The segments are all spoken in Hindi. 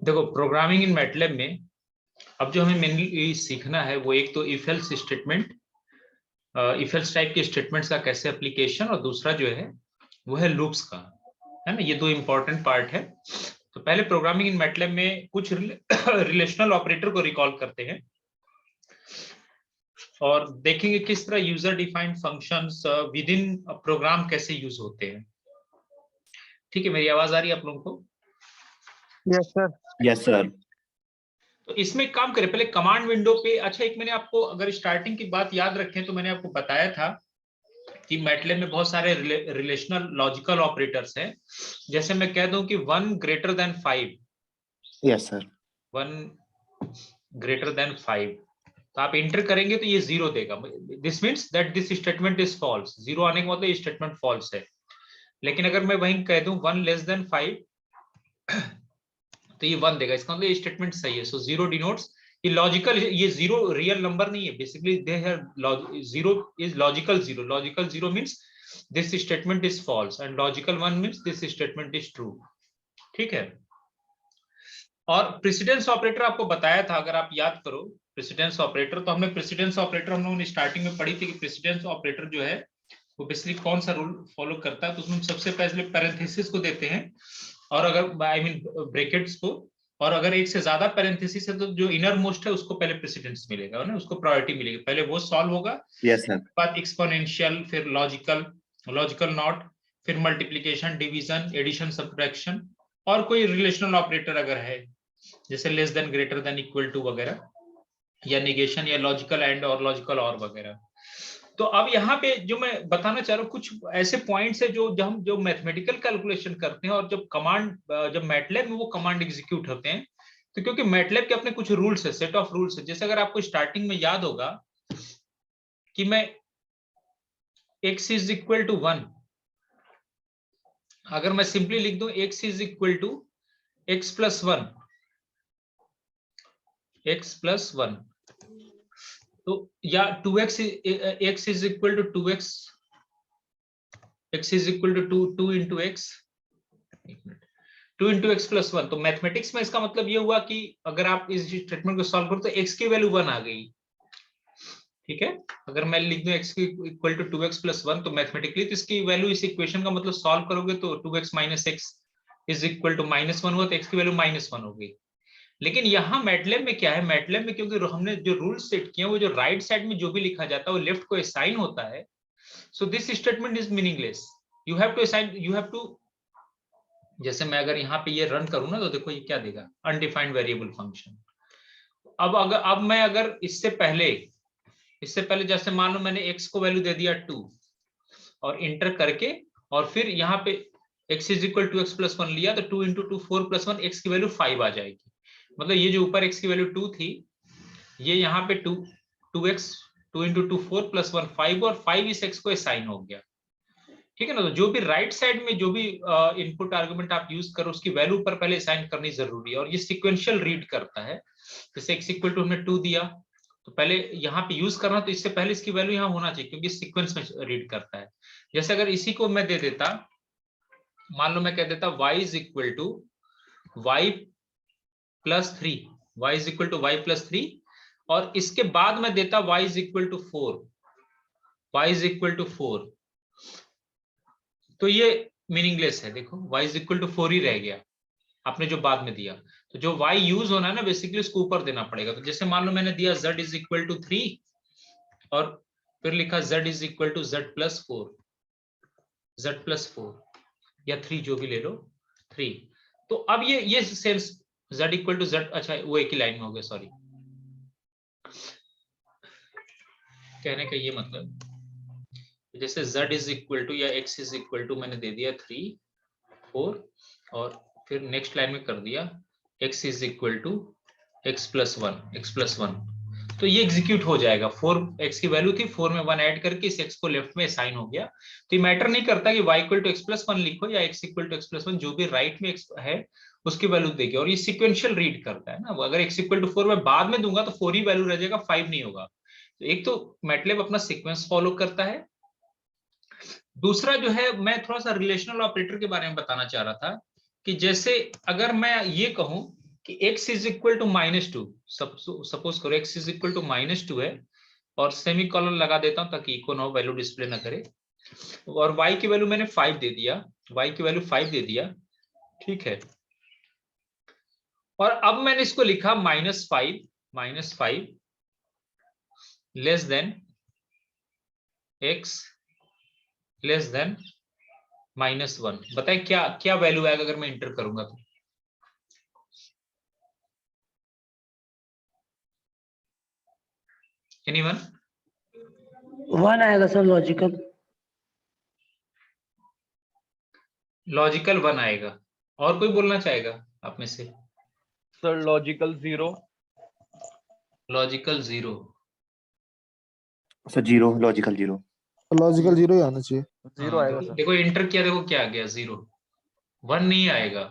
देखो प्रोग्रामिंग इन मैटलैब में अब जो हमें मेनली सीखना है वो एक तो if else statement, if else type के स्टेटमेंट्स का कैसे एप्लीकेशन, और दूसरा जो है वो है लूप्स का, है ना। ये दो इंपॉर्टेंट पार्ट है। तो पहले प्रोग्रामिंग इन मैटलैब में कुछ रिलेशनल ऑपरेटर को रिकॉल करते हैं और देखेंगे किस तरह user defined functions within program कैसे यूज होते हैं। ठीक है, मेरी आवाज आ रही है आप लोगों को? Yes sir. Yes sir. तो इसमें एक काम करें, पहले कमांड विंडो पे। अच्छा, एक मैंने आपको अगर स्टार्टिंग की बात याद रखें तो मैंने आपको बताया था कि मैटलैब में बहुत सारे रिलेशनल लॉजिकल ऑपरेटर्स हैं। जैसे मैं कह दूं कि 1 greater than 5। Yes sir. 1 greater than 5, तो आप इंटर करेंगे तो ये 0 देगा। This means that this statement is false. 0 आने का मतलब ये स्टेटमेंट फॉल्स है। लेकिन अगर मैं वहीं कह दूं 1 लेस देन 5 तो ये 1 देगा, इसका मतलब ये स्टेटमेंट सही है। सो 0 डिनोट्स ये लॉजिकल, ये 0 रियल नंबर नहीं है। Basically they have 0 is logical 0। Logical 0 means this statement is false and logical 1 means this statement is true. ठीक है। और प्रेसिडेंस ऑपरेटर आपको बताया था, अगर आप याद करो प्रेसिडेंस ऑपरेटर, तो हमने प्रेसिडेंस ऑपरेटर हम लोगों ने स्टार्टिंग में पढ़ी थी कि प्रेसिडेंस ऑपरेटर जो है वो बेसिकली कौन सा रूल फॉलो करता है। तो उसमें सबसे पहले पैरेंथेसिस को देते हैं, और अगर आई मीन ब्रैकेट्स को, और अगर एक से ज्यादा पैरेंथेसिस है तो जो इनर मोस्ट है उसको पहले प्रेसिडेंस मिलेगा ना, उसको प्रायोरिटी मिलेगी। पहले वो सॉल्व होगा, यस सर। बाद एक्सपोनेंशियल, फिर लॉजिकल, लॉजिकल नॉट, फिर मल्टीप्लिकेशन, डिवीजन, एडिशन, सब्ट्रैक्शन, और कोई रिलेशनल ऑपरेटर अगर है जैसे less than, greater than, equal to वगैरह, या निगेशन, या लॉजिकल एंड और लॉजिकल और वगैरह। तो अब यहाँ पे जो मैं बताना चाह रहा हूँ कुछ ऐसे पॉइंट्स है जो हम जो मैथमेटिकल कैलकुलेशन करते हैं और जब कमांड, जब मैटलैब में वो कमांड एग्जीक्यूट होते हैं, तो क्योंकि मैटलैब के अपने कुछ रूल्स है, सेट ऑफ रूल्स है। जैसे अगर आपको स्टार्टिंग में याद होगा कि मैं x इज इक्वल टू 1, अगर मैं सिंपली लिख दूं x is equal to x plus 1, x plus 1, तो या 2x, x is equal to 2x, x is equal to 2 into x, 2 into x plus 1। तो मैथमेटिक्स में इसका मतलब ये हुआ कि अगर आप इस स्टेटमेंट को सॉल्व करो तो x की वैल्यू 1 आ गई। ठीक है, अगर मैं लिख दूं x equal to 2x plus 1, तो मैथमेटिकली तो इसकी वैल्यू, इस इक्वेशन का मतलब सॉल्व करोगे तो 2x minus x is equal to -1 हुआ, तो x की वैल्यू -1 हो गई। लेकिन यहाँ मैटलैब में क्या है, मैटलैब में क्योंकि हमने जो रूल सेट किए वो जो राइट साइड में जो भी लिखा जाता है वो लेफ्ट को असाइन होता है। So this statement is meaningless. You have to assign, you have to, जैसे मैं अगर यहाँ पे ये रन करूँ ना तो देखो ये क्या देगा, अनडिफाइंड वेरिएबल फंक्शन। अब मैं अगर इससे पहले जैसे मान लो मैंने x को वैल्यू दे दिया 2 और इंटर करके, और फिर यहाँ पे x is equal to x plus 1 लिया, तो 2 इंटू 2 4 प्लस 1, x की वैल्यू 5 आ जाएगी। मतलब ये जो ऊपर x की वैल्यू 2 थी, ये यहाँ पे 2x, 2 इंटू 2 4 प्लस 1 5, और 5 इस x को असाइन हो गया। ठीक है ना। तो जो भी राइट साइड में जो भी इनपुट आर्गुमेंट आप यूज करो उसकी वैल्यू पर पहले असाइन करनी जरूरी है, और ये सीक्वेंशियल रीड करता है। जैसे x इक्वल टू हमने 2 दिया तो पहले यहाँ पे यूज करना, तो इससे पहले इसकी वैल्यू यहाँ होना चाहिए क्योंकि सीक्वेंस में रीड करता है। जैसे अगर इसी को मैं दे देता, मान लो मैं कह देता y is equal to y plus 3, y is equal to y plus 3, और इसके बाद मैं देता y is equal to 4, y is equal to 4, तो ये मीनिंगलेस है। देखो y इज इक्वल टू 4 ही रह गया आपने जो बाद में दिया। तो जो y यूज होना है ना बेसिकली उसको ऊपर देना पड़ेगा। तो जैसे मान लो मैंने दिया z इज इक्वल टू 3 और फिर लिखा z is equal to z plus 4 या 3 जो भी ले लो 3। तो अब ये सेल्स z इक्वल टू z, अच्छा वो एक ही लाइन में हो गया, सॉरी। कहने का ये मतलब जैसे z इज इक्वल टू या x इज इक्वल टू मैंने दे दिया 3 4, और फिर नेक्स्ट लाइन में कर दिया x is equal to x plus 1, तो ये एग्जीक्यूट हो जाएगा। 4 x की वैल्यू थी, 4 में 1 ऐड करके इस x को लेफ्ट में असाइन हो गया। तो ये मैटर नहीं करता कि y equal to x plus 1 लिखो या x equal to x plus 1, जो भी राइट में x है उसकी वैल्यू देगी, और ये सीक्वेंशियल रीड करता है ना। अगर x इक्वल टू 4 मैं बाद में दूंगा तो 4 ही वैल्यू रह जाएगा, 5 नहीं होगा। तो एक तो मैटलैब अपना सीक्वेंस फॉलो करता है। दूसरा जो है, मैं थोड़ा सा रिलेशनल ऑपरेटर के बारे में बताना चाह रहा था कि जैसे अगर मैं ये कहूं कि x is equal to -2, suppose करो x इज इक्वल टू -2 है, और सेमी कॉलन लगा देता हूं ताकि इको ना हो, वैल्यू डिस्प्ले ना करे, और y की वैल्यू मैंने 5 दे दिया, y की वैल्यू 5 दे दिया, ठीक है। और अब मैंने इसको लिखा -5 less than x less than -1। बताए क्या क्या वैल्यू आएगा अगर मैं इंटर करूंगा तो? एनीवन? 1 आएगा सर, लॉजिकल। लॉजिकल 1 आएगा। और कोई बोलना चाहेगा आप में से? Sir logical 0। Logical 0। Sir 0, logical 0। Logical 0 ही आना चाहिए। 0 आएगा सर। देखो इंटर किया, देखो क्या आ गया, 0। 1 नहीं आएगा।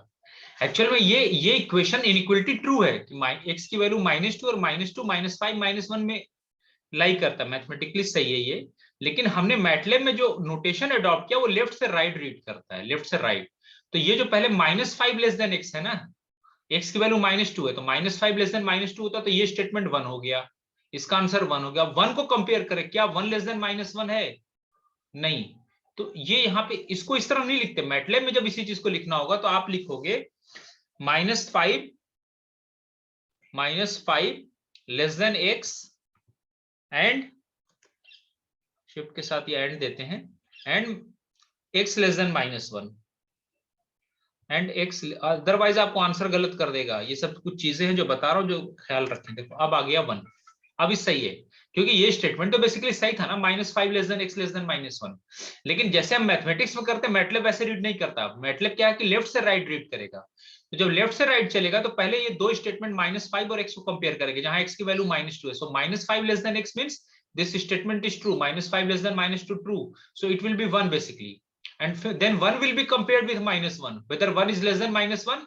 एक्चुअल में ये इक्वेशन इनइक्वलिटी ट्रू है कि x की वैल्यू -2 और -2 -5 -1 में लाई करता है, मैथमेटिकली सही है ये। लेकिन हमने मैटलैब में जो नोटेशन अडॉप्ट किया वो लेफ्ट से राइट रीड करता है, लेफ्ट से राइट। तो ये जो पहले -5 लेस देन x है ना, x की वैल्यू -2 है, तो -5 लेस देन -2 होता तो ये स्टेटमेंट 1 हो गया, इसका आंसर 1 हो गया। 1 को कंपेयर करें, क्या 1 लेस देन -1 है? नहीं। तो ये यहाँ पे इसको इस तरह नहीं लिखते, मैटलैब में जब इसी चीज को लिखना होगा तो आप लिखोगे -5 less than x and shift के साथ ये एंड देते हैं, and x less than -1 and x, otherwise आपको आंसर गलत कर देगा। ये सब कुछ चीजें हैं जो बता रहा हूं, जो ख्याल रखें। देखो अब आ गया 1, अब इस सही है, क्योंकि ये स्टेटमेंट तो बेसिकली सही था ना, -5 less than x less than -1। लेकिन जैसे हम मैथमेटिक्स में करते हैं, मैटलैब वैसे रीड नहीं करता। मैटलैब क्या है कि लेफ्ट से राइट रीड करेगा। तो जब लेफ्ट से राइट चलेगा तो पहले ये दो स्टेटमेंट -5 और x को कंपेयर करेगा, जहां x की वैल्यू -2 है। सो -5 less than x means this statement is true, -5 less than -2 true, so it will be 1 basically, and then 1 will be compared with -1, whether 1 is less than -1,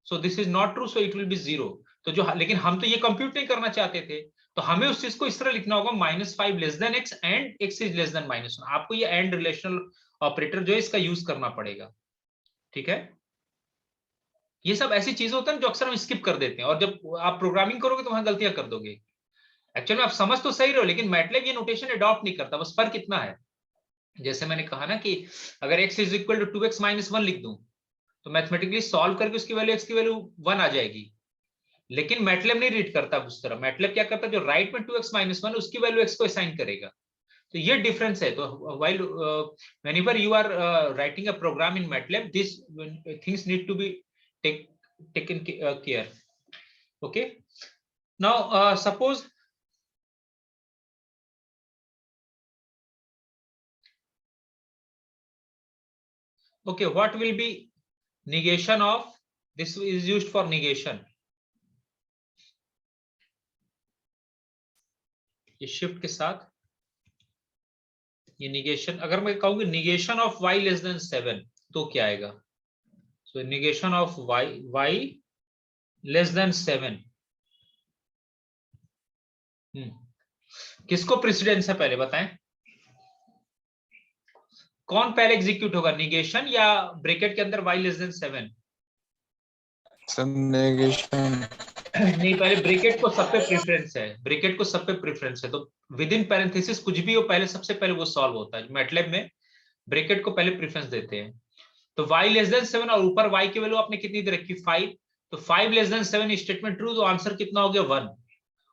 so this is not true, so it will be 0। तो जो, लेकिन हम तो ये कंप्यूट नहीं करना चाहते थे, तो हमें उस चीज को इस तरह लिखना होगा -5 less than x and x is less than -1। आपको ये एंड रिलेशनल ऑपरेटर जो है इसका यूज करना पड़ेगा, ठीक है। ये सब ऐसी चीजें होती हैं जो अक्सर हम स्किप कर देते हैं, और जब आप प्रोग्रामिंग करोगे तो वहां गलतियां कर दोगे। एक्चुअली आप समझ तो सही रहो, लेकिन मैटलैब ये नोटेशन अडॉप्ट नहीं करता, बस फर्क इतना है। जैसे मैंने कहा ना कि अगर x is equal to 2x - 1 लिख दूं तो मैथमेटिकली सॉल्व करके उसकी वैल्यू x की वैल्यू 1 आ जाएगी। लेकिन मैटलैब नहीं रीड करता उस तरह। मैटलैब क्या करता है, जो राइट में 2x - 1 उसकी वैल्यू x को असाइन करेगा। तो ये डिफरेंस है। तो while whenever you are writing a program in MATLAB, this things need to be taken care. Okay, now suppose okay, what will be negation of, this is used for negation, ये शिफ्ट के साथ ये निगेशन, अगर मैं कहूंगी negation of y less than 7 तो क्या आएगा? So negation of y less than 7, किसको प्रेसिडेंस है पहले बताएं? कौन पहले एग्जीक्यूट होगा, निगेशन या ब्रैकेट के अंदर y लेस देन 7? नेगेशन। नहीं, पहले ब्रैकेट को सब पे प्रेफरेंस है, ब्रैकेट को सब पे प्रेफरेंस है। तो विद इन पैरेंथेसिस कुछ भी हो, पहले सबसे पहले वो सॉल्व होता है। मैटलैब में ब्रैकेट को पहले प्रेफरेंस देते हैं। तो y लेस देन 7 और ऊपर y की वैल्यू आपने कितनी दे रखी, 5, तो 5 लेस देन 7 स्टेटमेंट ट्रू, तो आंसर कितना हो गया 1,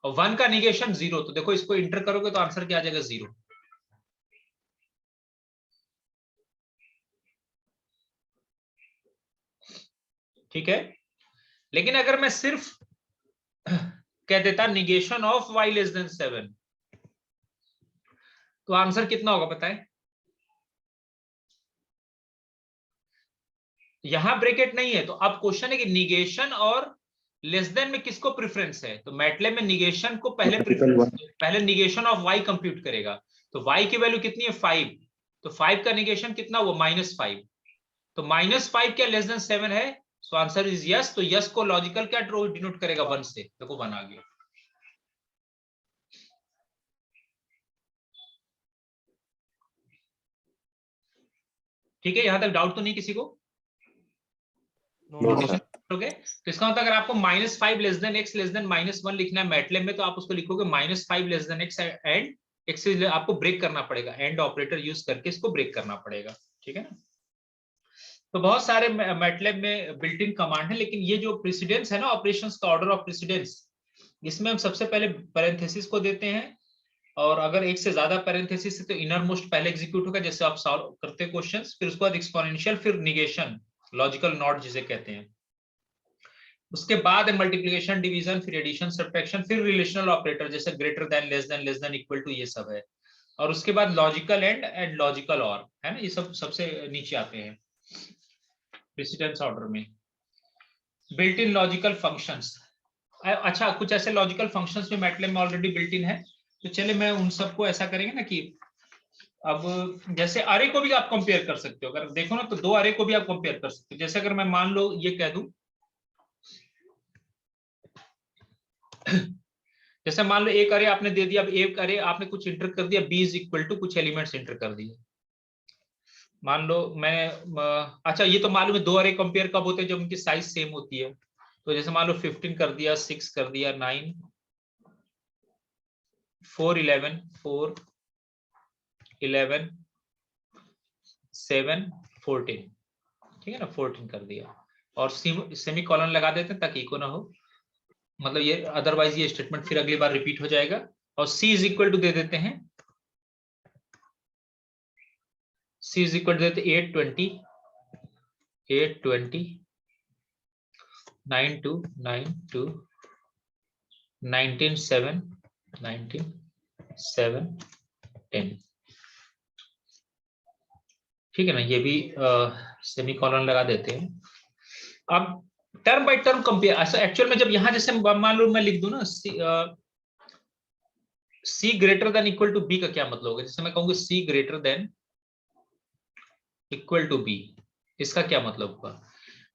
और 1 का निगेशन 0। तो देखो इसको इंटर करोगे तो आंसर क्या आ जाएगा, 0। ठीक है। लेकिन अगर मैं सिर्फ कह देता negation of y less than 7 तो आंसर कितना होगा बताएं? यहां ब्रैकेट नहीं है, तो अब क्वेश्चन है कि निगेशन और लेस देन में किसको प्रेफरेंस है। तो मैटलैब में निगेशन को पहले प्रेफरेंस, पहले निगेशन ऑफ y कंप्यूट करेगा। तो y की वैल्यू कितनी है, 5, तो 5 का निगेशन कितना हुआ, -5। तो -5 क्या लेस देन 7 है, सो आंसर इज यस। तो यस को लॉजिकल क्या डिनोट करेगा, 1 से। देखो 1 आ गया। ठीक है, यहां तक डाउट तो नहीं किसी को? No sir. करोगे तो इसका मतलब अगर आपको -5 less than x less than -1 लिखना है मैटलैब में, तो आप उसको लिखोगे -5 less than x and x आपको ब्रेक करना पड़ेगा, एंड ऑपरेटर यूज करके इसको ब्रेक करना पड़ेगा, ठीक है ना। तो बहुत सारे मैटलैब में बिल्ट इन कमांड है, लेकिन ये जो प्रेसिडेंस है ना, ऑपरेशंस का ऑर्डर ऑफ प्रेसिडेंस, इसमें हम सबसे पहले पैरेंथेसिस को देते हैं, और अगर एक से ज्यादा पैरेंथेसिस है तो इनर मोस्ट पहले एग्जीक्यूट होगा, जैसे आप सॉल्व करते हैं क्वेश्चंस, फिर उसके बाद एक्सपोनेंशियल, फिर निगेशन, लॉजिकल नॉट जिसे कहते हैं, उसके बाद मल्टीप्लिकेशन, डिवीजन, फिर एडिशन, सब्ट्रैक्शन, फिर रिलेशनल ऑपरेटर जैसे greater than, less than, equal to, ये सब है, और उसके बाद लॉजिकल एंड लॉजिकल और, है ना, ये सब सबसे नीचे आते हैं प्रेसिडेंस ऑर्डर में। बिल्ट इन लॉजिकल फंक्शंस, अच्छा कुछ ऐसे लॉजिकल फंक्शंस में मैटलैब में ऑलरेडी बिल्ट इन है, तो चले मैं उन सबको ऐसा करेंगे ना कि अब जैसे अरे को भी आप कंपेयर कर सकते हो, अगर देखो ना तो दो अरे को भी आप कंपेयर कर सकते हो। जैसे अगर मैं मान लो ये कह दूं, जैसे मान लो एक अरे आपने दे दिया, अब एक अरे आपने कुछ इंटर कर दिया, b इज इक्वल टू कुछ एलिमेंट्स इंटर कर दिए, मान लो मैं अच्छा ये तो मालूम है दो अरे कंपेयर कब होते हैं, जब उनकी साइज सेम होती है। तो जैसे मान लो 15 कर दिया, 6 कर दिया, 9, 4 11, 4 11, 7 14, ठीक है ना, 14 कर दिया, और सेमी कॉलन लगा देते हैं ताकि इको ना हो, मतलब ये अदरवाइज ये स्टेटमेंट फिर अगली बार रिपीट हो जाएगा। और c इज इक्वल टू दे देते हैं, c इज इक्वल टू देते 820, 820, 9 2, 9 2, 19 7, 19 7 10, ठीक है ना, ये भी सेमी कॉलन लगा देते हैं। अब टर्म बाय टर्म कंपेयर, ऐसा एक्चुअल में जब यहां जैसे मान लो मैं लिख दूं ना c greater than equal to b का क्या मतलब होगा, जैसे मैं कहूंगा c greater than equal to b, इसका क्या मतलब होगा,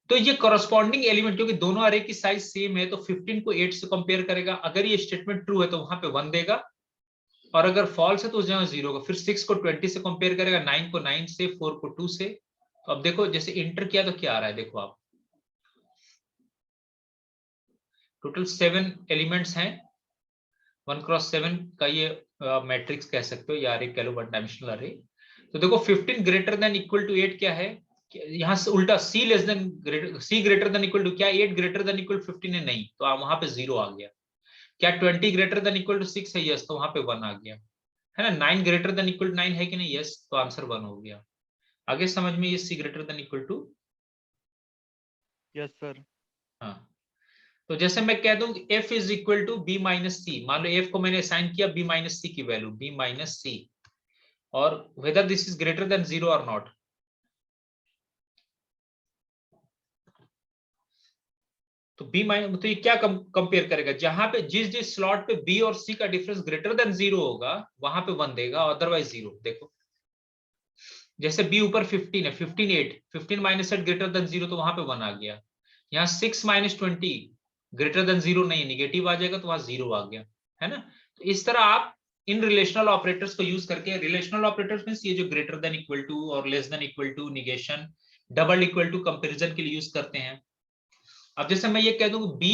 तो ये कॉरस्पॉन्डिंग एलिमेंट, क्योंकि दोनों अरे की साइज सेम है, तो 15 को 8 से कंपेयर करेगा, अगर ये स्टेटमेंट ट्रू है तो वहां पे 1 देगा, और अगर फॉल्स है तो उस जगह 0 होगा, फिर 6 को 20 से कंपेयर करेगा, 9 को 9 से, 4 को 2 से। तो अब देखो जैसे इंटर किया तो क्या आ रहा है, देखो आप टोटल 7 एलिमेंट्स हैं, 1 क्रॉस 7 का ये मैट्रिक्स कह सकते हो, या अरे कह लो, वन डायमेंशनल अरे। तो देखो 15 ग्रेटर देन इक्वल टू 8 क्या है, यहां से उल्टा c less than c greater than equal to, क्या 8 ग्रेटर देन इक्वल 15 है, नहीं, तो वहां पे 0 आ गया। क्या 20 ग्रेटर देन इक्वल टू 6 है, यस, तो वहां पे 1 आ गया, है ना। 9 ग्रेटर देन इक्वल टू 9 है कि नहीं, यस, तो आंसर 1 हो गया। आगे समझ में, ये c greater than equal to, yes sir. हाँ, तो जैसे मैं कह दूं f is equal to b minus c, मान लो f को मैंने असाइन किया b माइनस सी की वैल्यू, b माइनस सी, और whether this is greater than 0 और नॉट, तो b माइनस, तो ये क्या कंपेयर करेगा, जहां पे जिस स्लॉट पे b और c का डिफरेंस ग्रेटर देन 0 होगा वहां पे 1 देगा, अदरवाइज 0। देखो जैसे b ऊपर 15 है, 15 8, 15 माइनस 8 ग्रेटर देन 0, तो वहां पे 1 आ गया। यहाँ 6 माइनस 20 ग्रेटर देन 0 नहीं, निगेटिव आ जाएगा, तो वहां 0 आ गया, है ना। तो इस तरह आप इन रिलेशनल ऑपरेटर्स को यूज करके, रिलेशनल ऑपरेटर्स मींस ये जो ग्रेटर देन इक्वल टू और less than equal to, negation, double equal to, comparison के लिए यूज करते हैं। अब जैसे मैं ये कह दूं b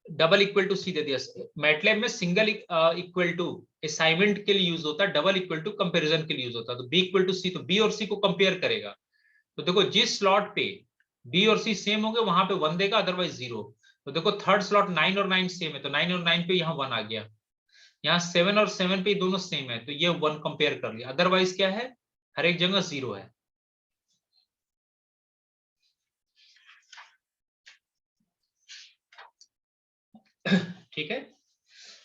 डबल इक्वल टू सी दे दिया, मैटलैब में सिंगल इक्वल टू असाइनमेंट के लिए यूज होता है, डबल इक्वल टू कंपैरिजन के लिए यूज होता है। तो b इक्वल टू सी, तो b और c को कंपेयर करेगा, तो देखो जिस स्लॉट पे b और c सेम होंगे वहां पे 1 देगा, अदरवाइज 0। तो देखो थर्ड स्लॉट 9 और 9 सेम है, तो 9 और 9 पे यहाँ 1 आ गया, यहाँ 7 और 7 पे दोनों सेम है, तो ये 1 कंपेयर कर लिया, अदरवाइज क्या है, हर एक जगह 0 है। ठीक है,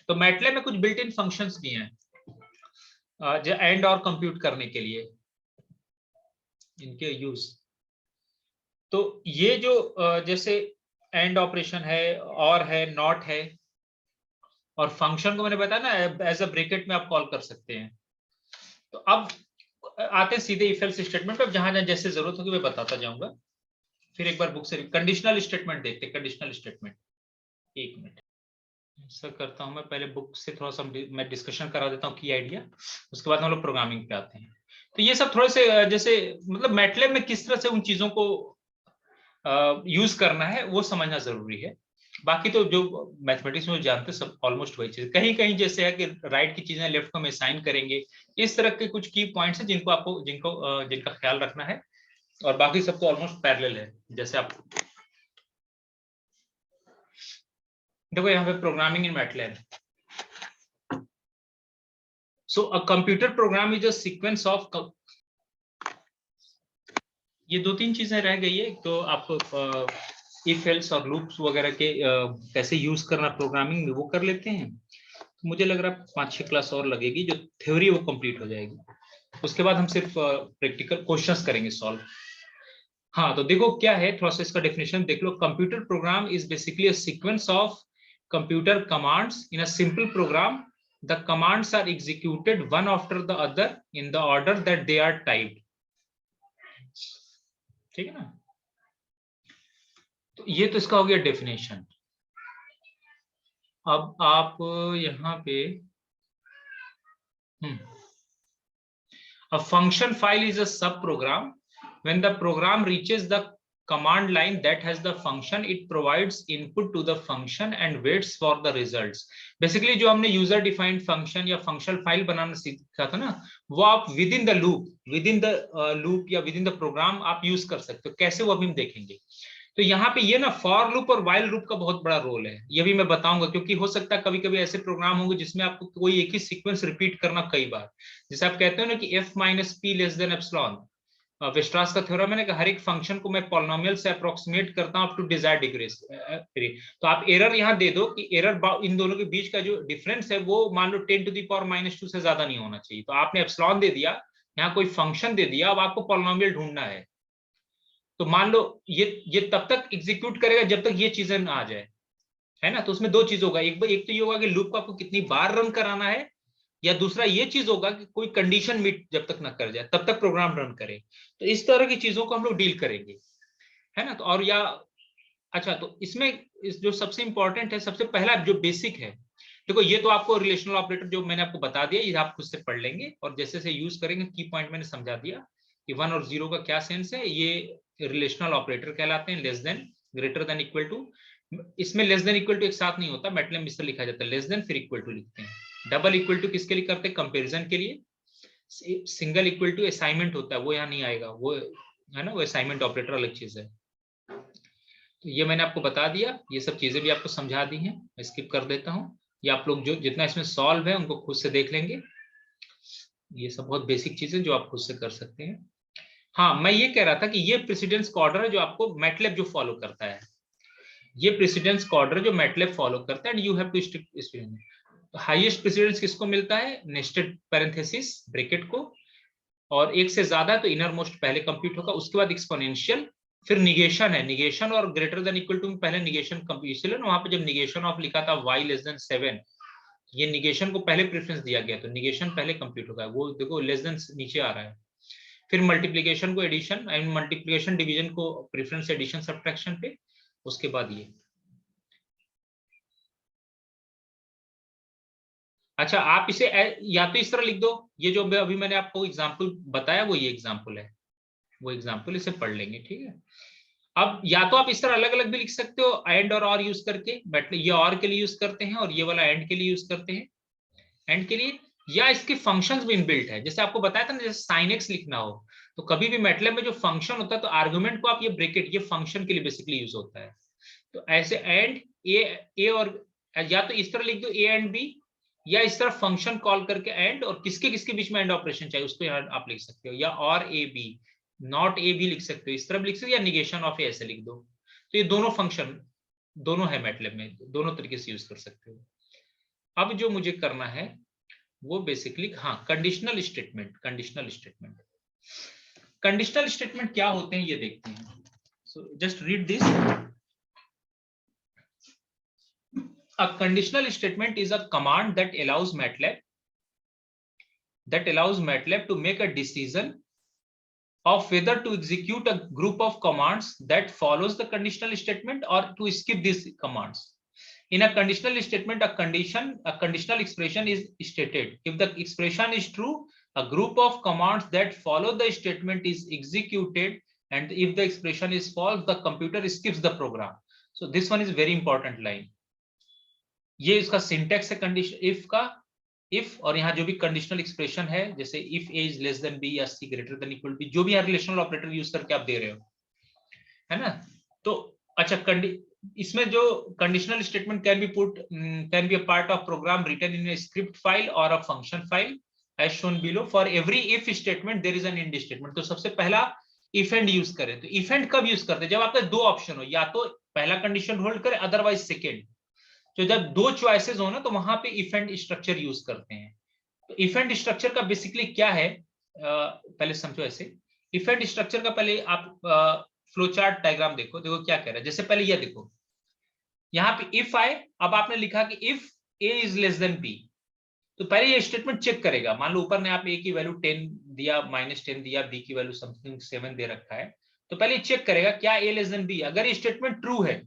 तो मैटलैब में कुछ बिल्ट इन फंक्शंस भी हैं जो एंड और कंप्यूट करने के लिए, इनके यूज। तो ये जो जैसे एंड ऑपरेशन है, और है, नॉट है, और फंक्शन को मैंने बताया ना एज अ ब्रैकेट में आप कॉल कर सकते हैं। तो अब आते हैं सीधे इफ एल्स स्टेटमेंट पे, जहां जहां जैसे जरूरत होगी मैं बताता जाऊंगा। फिर एक बार बुक से कंडीशनल स्टेटमेंट देखते हैं, कंडीशनल स्टेटमेंट। एक मिनट ऐसा करता हूं, मैं पहले बुक से थोड़ा सा मैं डिस्कशन करा देता हूँ की आइडिया, उसके बाद हम लोग प्रोग्रामिंग पे आते हैं। तो ये सब थोड़े से जैसे मतलब मैटलैब में किस तरह से उन चीजों को यूज करना है वो समझना जरूरी है। बाकी तो जो मैथमेटिक्स में जानते हैं सब ऑलमोस्ट वही चीज, कहीं कहीं जैसे है कि राइट की चीजें लेफ्ट को हम असाइन करेंगे, इस तरह के कुछ की पॉइंट्स हैं जिनका ख्याल रखना है, और बाकी सब तो ऑलमोस्ट पैरेलल है। जैसे आप देखो यहाँ पे programming in MATLAB, so a computer program is a sequence of, ये दो तीन चीजें रह गई है। तो आपको इफ एल्स और लूप्स वगैरह के कैसे यूज करना प्रोग्रामिंग में वो कर लेते हैं। तो मुझे लग रहा है 5-6 क्लास और लगेगी, जो थ्योरी वो कंप्लीट हो जाएगी, उसके बाद हम सिर्फ प्रैक्टिकल क्वेश्चंस करेंगे सॉल्व। हाँ तो देखो क्या है, थोड़ा सा इसका डेफिनेशन देख लो। Computer program is basically a sequence of computer commands in a simple program. The commands are executed one after the other in the order that they are typed. ठीक है ना, तो ये तो इसका हो गया डेफिनेशन। अब आप यहाँ पे a function file is a sub program. When the program reaches the command line that has the function, it provides input to the function and waits for the results. Basically जो हमने user defined function या functional file बनाना सीखा था ना, वो आप within the loop या within the program आप use कर सकते हो। कैसे वो अभी हम देखेंगे। तो यहाँ पे ये ना फॉर लूप और वाइल लूप का बहुत बड़ा रोल है, ये भी मैं बताऊंगा, क्योंकि हो सकता है कभी कभी ऐसे प्रोग्राम होंगे जिसमें आपको कोई एक ही सीक्वेंस रिपीट करना कई बार। जैसे आप कहते हो ना कि f minus p less than epsilon, Weierstrass का थ्योरम है ना कि हर एक फंक्शन को मैं पॉलिनोमियल से अप्रोक्सीमेट करता हूं अप टू डिजायर्ड डिग्री। तो आप एरर यहाँ दे दो कि एरर इन दोनों के बीच का जो डिफरेंस है वो मान लो 10 टू द पावर -2 से ज्यादा नहीं होना चाहिए। तो आपने एप्सिलॉन दे दिया, यहाँ कोई फंक्शन दे दिया, अब आपको पॉलिनोमियल ढूंढना है। तो मान लो ये तब तक एग्जीक्यूट करेगा जब तक ये चीजें ना आ जाए, है ना। तो उसमें दो चीज होगा, एक तो ये होगा कि लूप को आपको कितनी बार रन कराना है, या दूसरा ये चीज होगा कि कोई कंडीशन मीट जब तक ना कर जाए तब तक प्रोग्राम रन करे। तो इस तरह की चीजों को हम लोग डील करेंगे, है ना। तो और या अच्छा, तो इसमें जो सबसे इंपॉर्टेंट है, सबसे पहला जो बेसिक है, देखो ये तो आपको रिलेशनल ऑपरेटर जो मैंने आपको बता दिया, ये आप खुद से पढ़ लेंगे और जैसे से यूज करेंगे। की पॉइंट मैंने समझा दिया कि 1 और 0 का क्या सेंस है, ये रिलेशनल ऑपरेटर कहलाते हैं। Less than, greater than, equal to, इसमें लेस देन इक्वल टू एक साथ नहीं होता, मैटलैब में इस तरह लिखा जाता है, लेस देन फिर इक्वल टू लिखते हैं। डबल इक्वल टू किसके लिए करते हैं, कंपैरिजन के लिए। सिंगल इक्वल टू असाइनमेंट होता है, वो यहाँ नहीं आएगा, वो है ना, वो असाइनमेंट ऑपरेटर अलग चीज है। तो ये मैंने आपको बता दिया, ये सब चीजें भी आपको समझा दी हैं, मैं स्किप कर देता हूँ। ये आप लोग जो जितना इसमें सॉल्व है उनको खुद से देख लेंगे, ये सब बहुत बेसिक चीजें जो आप खुद से कर सकते हैं। हाँ मैं ये कह रहा था कि ये प्रेसिडेंस का ऑर्डर है जो आपको मैटलैब जो फॉलो करता है, ये प्रेसिडेंस का ऑर्डर जो मैटलैब फॉलो करता है, and you have to stick. Highest precedence किसको मिलता है, नेस्टेड पैरेंथेसिस ब्रैकेट को, और एक से ज्यादा तो इनर मोस्ट पहले कंप्लीट होगा, उसके बाद एक्सपोनेंशियल, फिर निगेशन है, निगेशन और ग्रेटर देन इक्वल टू में पहले निगेशन कंप्लीट है ना। वहां पे जब निगेशन ऑफ लिखा था y लेस देन 7, ये निगेशन को पहले प्रेफरेंस दिया गया, तो निगेशन पहले कंप्लीट होगा, वो देखो लेस देन नीचे आ रहा है। फिर मल्टीप्लिकेशन को एडिशन, एंड मल्टीप्लिकेशन डिवीजन को प्रेफरेंस एडिशन सब्ट्रैक्शन पे, उसके बाद ये। अच्छा आप इसे या तो इस तरह लिख दो, ये जो अभी मैंने आपको एग्जांपल बताया वो ये एग्जांपल है, वो एग्जांपल इसे पढ़ लेंगे, ठीक है। अब या तो आप इस तरह अलग अलग भी लिख सकते हो, एंड और यूज करके, बट ये और के लिए यूज करते हैं और ये वाला एंड के लिए यूज करते हैं, एंड के लिए, या इसके फंक्शंस भी इनबिल्ट है। जैसे आपको बताया था ना, जैसे sin x लिखना हो तो कभी भी मैटलैब में जो फंक्शन होता है तो आर्गुमेंट को आप ये ब्रैकेट, ये फंक्शन के लिए बेसिकली यूज होता है। तो ऐसे एंड ए और, या तो इस तरह लिख दो ए एंड बी, या इस तरह फंक्शन कॉल करके एंड, और किसके किसके बीच में एंड ऑपरेशन चाहिए उसको यहाँ आप लिख सकते हो, या और ए बी, नॉट ए भी लिख सकते हो, इस तरह लिख सकते हो, या निगेशन ऑफ ए ऐसे लिख दो। तो ये दोनों फंक्शन दोनों है मैटलैब में, दोनों तरीके से यूज कर सकते हो। अब जो मुझे करना है वो बेसिकली, हाँ कंडीशनल स्टेटमेंट, कंडीशनल स्टेटमेंट क्या होते हैं ये देखते हैं। So just read this. A conditional statement is a command that allows MATLAB to make a decision of whether to execute a group of commands that follows the conditional statement or to skip these commands. In a conditional statement, a conditional expression is stated. If the expression is true, a group of commands that follow the statement is executed and if the expression is false, the computer skips the program. So this one is very important line. ये इसका सिंटेक्स है कंडीशन इफ का, इफ और यहाँ जो भी कंडीशनल एक्सप्रेशन है जैसे if a is less than b या c greater than equal to, b भी यहाँ रिलेशनल ऑपरेटर यूज करके आप दे रहे हो, है ना। तो अच्छा, इसमें जो conditional statement can be a part of program written in a script file और a function file as shown below. For every if statement there is an end statement. तो सबसे पहला इफ एंड यूज करें। तो इफ एंड कब यूज करते हैं? जब आपके दो ऑप्शन हो, या तो पहला कंडीशन होल्ड करे अदरवाइज सेकेंड। तो जब दो चॉइसेस हो ना तो वहां पे इफ एंड स्ट्रक्चर यूज करते हैं। तो इफ एंड स्ट्रक्चर का बेसिकली क्या है, पहले समझो ऐसे। इफ एंड स्ट्रक्चर का पहले आप फ्लो चार्ट डायग्राम देखो क्या कह रहा है। जैसे पहले ये देखो, यहाँ पे इफ आए, अब आपने लिखा कि if a is less than b, तो पहले ये स्टेटमेंट चेक करेगा। मान लो ऊपर ने आप ए की वैल्यू 10 दिया, -10 दिया, बी की वैल्यू समथिंग 7 दे रखा है, तो पहले चेक करेगा क्या ए लेस देन बी। अगर ये स्टेटमेंट ट्रू है,